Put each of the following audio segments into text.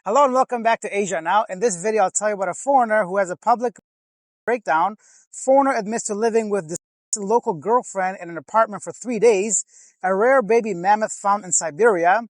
Hello and welcome back to Asia Now. In this video, I'll tell you about a foreigner who has a public breakdown. Foreigner admits to living with this local girlfriend in an apartment for 3 days. A rare baby mammoth found in Siberia.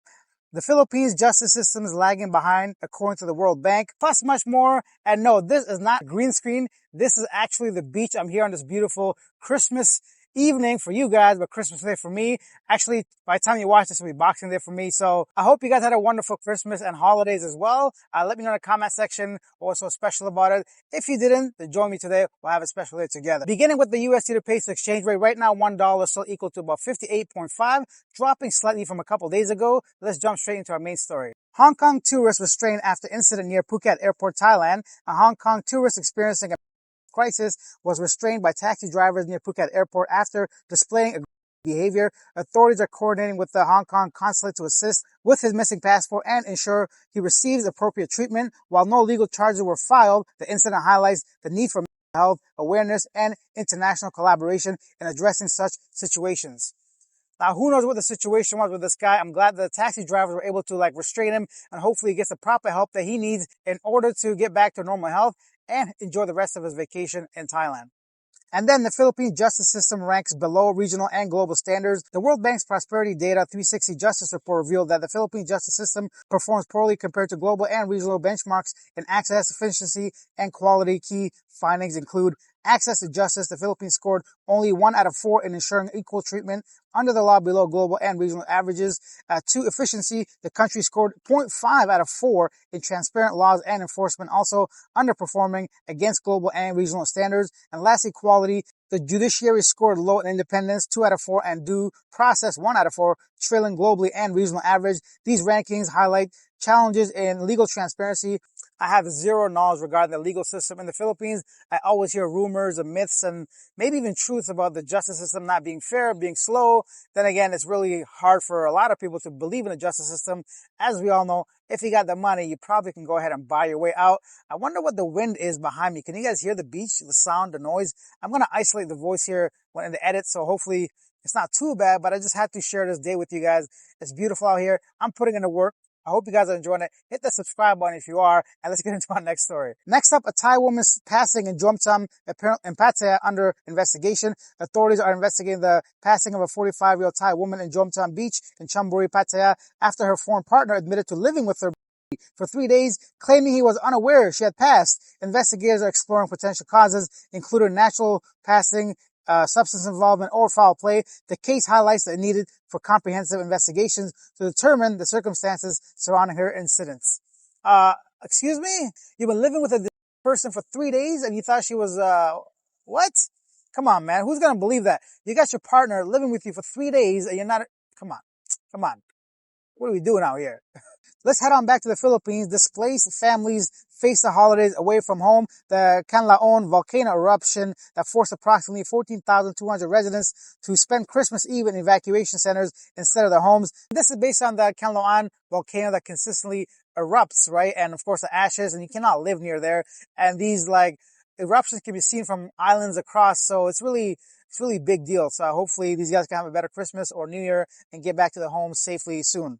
The Philippines justice system is lagging behind, according to the World Bank, plus much more. And no, this is not green screen. This is actually the beach. I'm here on this beautiful Christmas evening for you guys, but Christmas Day for me. Actually, by the time you watch this, will be Boxing Day for me. So I hope you guys had a wonderful Christmas and holidays as well. Let me know in the comment section what's so special about it. If you didn't, then join me today. We'll have a special day together. Beginning with the USD to peso exchange rate, right now $1 is still equal to about 58.5, dropping slightly from a couple days ago. Let's jump straight into our main story. Hong Kong tourists restrained after incident near Phuket Airport, Thailand. A Hong Kong tourist experiencing a crisis was restrained by taxi drivers near Phuket Airport after displaying aggressive behavior. Authorities are coordinating with the Hong Kong consulate to assist with his missing passport and ensure he receives appropriate treatment. While no legal charges were filed, the incident highlights the need for mental health awareness and international collaboration in addressing such situations. Now, who knows what the situation was with this guy? I'm glad the taxi drivers were able to restrain him, and hopefully he gets the proper help that he needs in order to get back to normal health and enjoy the rest of his vacation in Thailand. And then the Philippine justice system ranks below regional and global standards. The World Bank's Prosperity Data 360 Justice Report revealed that the Philippine justice system performs poorly compared to global and regional benchmarks in access, efficiency, and quality. Key findings include access to justice. The Philippines scored only 1 out of 4 in ensuring equal treatment under the law, below global and regional averages. 2, efficiency. The country scored 0.5 out of 4 in transparent laws and enforcement, also underperforming against global and regional standards. And lastly, quality. The judiciary scored low in independence, 2 out of 4, and due process, 1 out of 4, trailing globally and regional average. These rankings highlight challenges in legal transparency. I have zero knowledge regarding the legal system in the Philippines. I always hear rumors and myths and maybe even truth about the justice system not being fair, being slow. Then again, it's really hard for a lot of people to believe in the justice system. As we all know, if you got the money, you probably can go ahead and buy your way out. I wonder what the wind is behind me. Can you guys hear the beach, the sound, the noise? I'm going to isolate the voice here when in the edit, so hopefully it's not too bad, but I just had to share this day with you guys. It's beautiful out here. I'm putting in the work. I hope you guys are enjoying it. Hit the subscribe button if you are, and let's get into our next story. Next up, a Thai woman's passing in Jomtam in Pattaya under investigation. Authorities are investigating the passing of a 45-year-old Thai woman in Jomtam Beach in Chonburi, Pattaya, after her foreign partner admitted to living with her for 3 days, claiming he was unaware she had passed. Investigators are exploring potential causes, including natural passing, substance involvement, or foul play. The case highlights the need for comprehensive investigations to determine the circumstances surrounding her incidents. Excuse me? You've been living with a person for 3 days and you thought she was, what? Come on, man. Who's gonna believe that? You got your partner living with you for 3 days and you're not, come on. What are we doing out here? Let's head on back to the Philippines. Displaced families face the holidays away from home. The Canlaon volcano eruption that forced approximately 14,200 residents to spend Christmas Eve in evacuation centers instead of their homes. This is based on the Canlaon volcano that consistently erupts, right? And of course the ashes, and you cannot live near there. And these eruptions can be seen from islands across. So it's really big deal. So hopefully these guys can have a better Christmas or New Year and get back to their homes safely soon.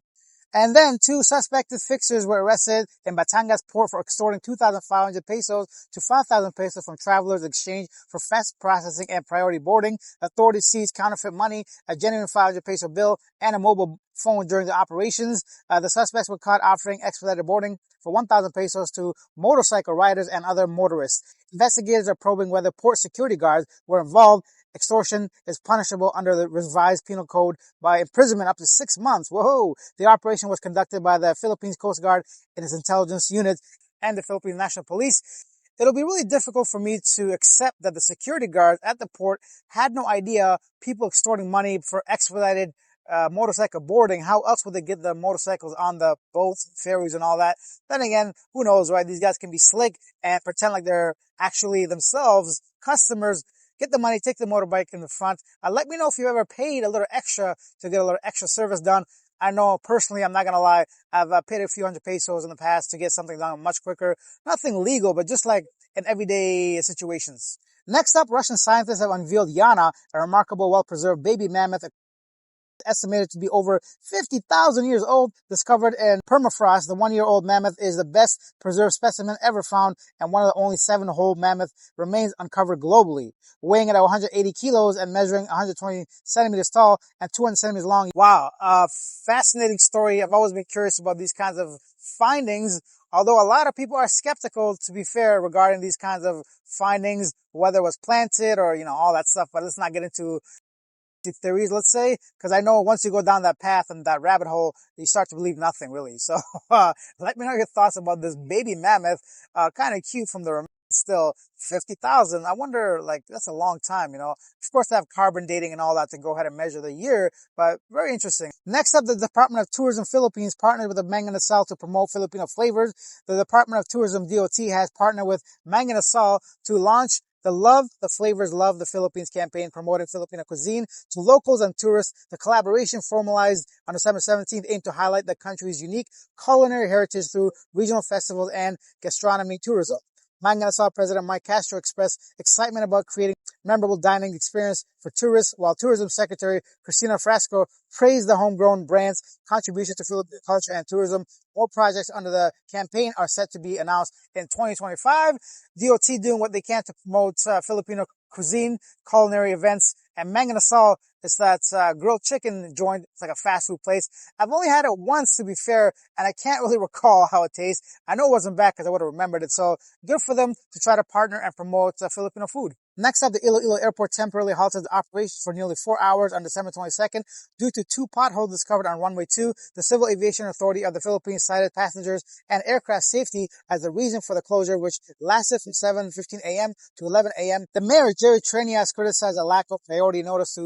And then 2 suspected fixers were arrested in Batangas port for extorting 2,500 pesos to 5,000 pesos from travelers in exchange for fast processing and priority boarding. Authorities seized counterfeit money, a genuine 500 peso bill, and a mobile phone during the operations. The suspects were caught offering expedited boarding for 1,000 pesos to motorcycle riders and other motorists. Investigators are probing whether port security guards were involved. Extortion is punishable under the revised penal code by imprisonment up to 6 months. Whoa! The operation was conducted by the Philippines Coast Guard and its intelligence unit and the Philippine National Police. It'll be really difficult for me to accept that the security guards at the port had no idea people extorting money for expedited motorcycle boarding. How else would they get the motorcycles on the boats, ferries, and all that? Then again, who knows, right? These guys can be slick and pretend like they're actually themselves customers. Get the money, take the motorbike in the front. Let me know if you ever paid a little extra to get a little extra service done. I know personally, I'm not going to lie, I've paid a few hundred pesos in the past to get something done much quicker. Nothing legal, but just like in everyday situations. Next up, Russian scientists have unveiled Yana, a remarkable, well-preserved baby mammoth estimated to be over 50,000 years old, discovered in permafrost. The 1-year-old mammoth is the best preserved specimen ever found and one of the only 7 whole mammoth remains uncovered globally. Weighing at 180 kilos and measuring 120 centimeters tall and 200 centimeters long. Wow, fascinating story. I've always been curious about these kinds of findings, although a lot of people are skeptical, to be fair, regarding these kinds of findings, whether it was planted or, all that stuff. But let's not get into theories, let's say, because I know once you go down that path and that rabbit hole, you start to believe nothing really. So let me know your thoughts about this baby mammoth. Kind of cute from the remains. Still 50,000. I wonder, that's a long time, Of course, they have carbon dating and all that to go ahead and measure the year, but very interesting. Next up, the Department of Tourism Philippines partnered with the Mang Inasal to promote Filipino flavors. The Department of Tourism, DOT, has partnered with Mang Inasal to launch the Love the Flavors, Love the Philippines campaign, promoting Filipino cuisine to locals and tourists. The collaboration, formalized on December 17th, aimed to highlight the country's unique culinary heritage through regional festivals and gastronomy tourism. Mang Inasal President Mike Castro expressed excitement about creating memorable dining experience for tourists, while Tourism Secretary Cristina Frasco praised the homegrown brand's contribution to Filipino culture and tourism. More projects under the campaign are set to be announced in 2025. DOT doing what they can to promote Filipino cuisine, culinary events, and Mang Inasal is that grilled chicken joint. It's like a fast food place. I've only had it once, to be fair, and I can't really recall how it tastes. I know it wasn't bad because I would have remembered it. So good for them to try to partner and promote Filipino food. Next up, the Iloilo Airport temporarily halted the operation for nearly 4 hours on December 22nd due to 2 potholes discovered on runway 2. The Civil Aviation Authority of the Philippines cited passengers and aircraft safety as the reason for the closure, which lasted from 7:15 a.m. to 11 a.m. The mayor, Jerry Trenias, criticized a lack of priority notice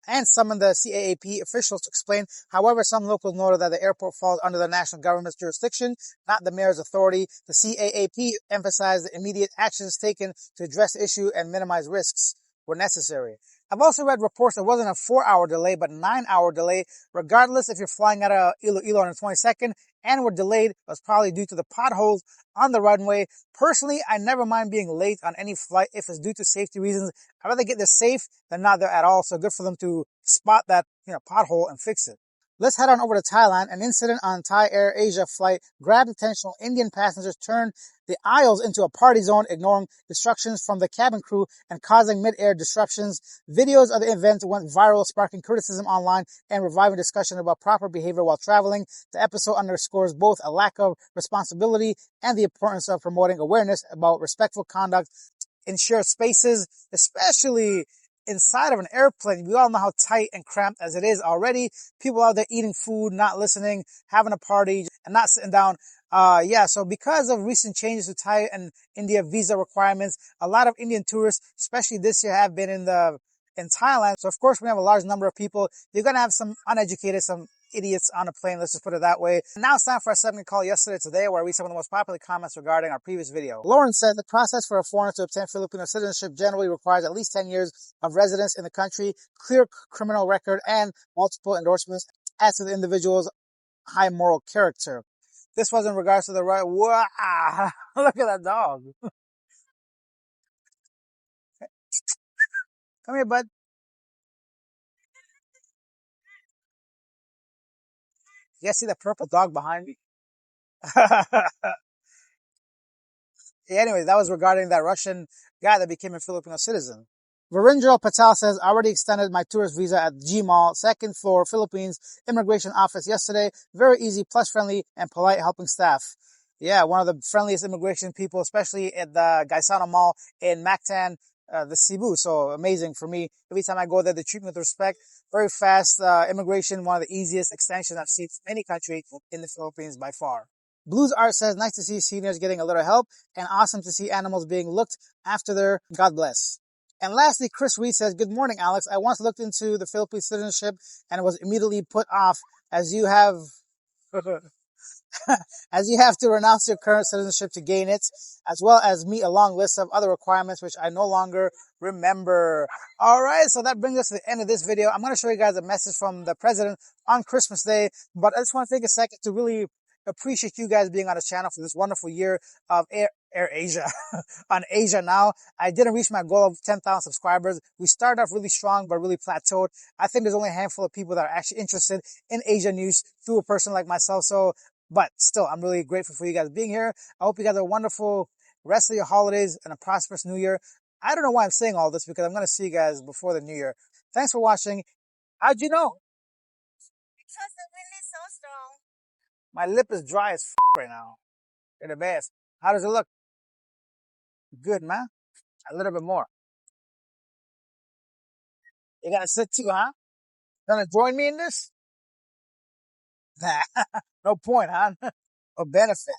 and summoned the CAAP officials to explain. However, some locals noted that the airport falls under the national government's jurisdiction, not the mayor's authority. The CAAP emphasized the immediate actions taken to address the issue and minimize risks were necessary. I've also read reports that it wasn't a 4-hour delay, but 9-hour delay. Regardless, if you're flying out of Iloilo on the 22nd and were delayed, it was probably due to the potholes on the runway. Personally, I never mind being late on any flight if it's due to safety reasons. I'd rather get there safe than not there at all. So good for them to spot that, pothole and fix it. Let's head on over to Thailand. An incident on Thai Air Asia flight grabbed attention. Indian passengers turned the aisles into a party zone, ignoring instructions from the cabin crew and causing mid-air disruptions. Videos of the event went viral, sparking criticism online and reviving discussion about proper behavior while traveling. The episode underscores both a lack of responsibility and the importance of promoting awareness about respectful conduct in shared spaces, especially inside of an airplane. We all know how tight and cramped as it is already. People out there eating food, not listening, having a party, and not sitting down. So because of recent changes to Thai and India visa requirements, a lot of Indian tourists, especially this year, have been in Thailand. So of course, we have a large number of people. You're going to have some uneducated, some idiots on a plane. Let's just put it that way. Now it's time for our segment called Yesterday Today, where I read some of the most popular comments regarding our previous video. Lauren said the process for a foreigner to obtain Filipino citizenship generally requires at least 10 years of residence in the country, clear criminal record, and multiple endorsements as to the individual's high moral character. This was in regards to the right. Wow! Look at that dog. Come here, bud. You guys see that purple dog behind me? Anyway, that was regarding that Russian guy that became a Filipino citizen. Virendra Patel says, I already extended my tourist visa at Gmall, second floor, Philippines immigration office yesterday. Very easy, plus friendly and polite, helping staff. Yeah, one of the friendliest immigration people, especially at the Gaisano Mall in Mactan, the Cebu. So amazing for me. Every time I go there, they treat me with respect. Very fast immigration, one of the easiest extensions I've seen from any country in the Philippines by far. Blues Art says, nice to see seniors getting a little help and awesome to see animals being looked after their. God bless. And lastly, Chris Reed says, good morning, Alex. I once looked into the Philippine citizenship and was immediately put off as you have as you have to renounce your current citizenship to gain it, as well as meet a long list of other requirements, which I no longer remember. All right, so that brings us to the end of this video. I'm going to show you guys a message from the president on Christmas Day, but I just want to take a second to really appreciate you guys being on the channel for this wonderful year of Air Asia on Asia now. I didn't reach my goal of 10,000 subscribers. We started off really strong, but really plateaued. I think there's only a handful of people that are actually interested in Asia news through a person like myself. So, but still, I'm really grateful for you guys being here. I hope you guys have a wonderful rest of your holidays and a prosperous new year. I don't know why I'm saying all this because I'm going to see you guys before the new year. Thanks for watching. How'd you know? Because the wind is so strong. My lip is dry as right now. In the best. How does it look? Good, man. A little bit more. You gotta sit too, huh? Gonna join me in this? Nah, no point, huh? No benefit.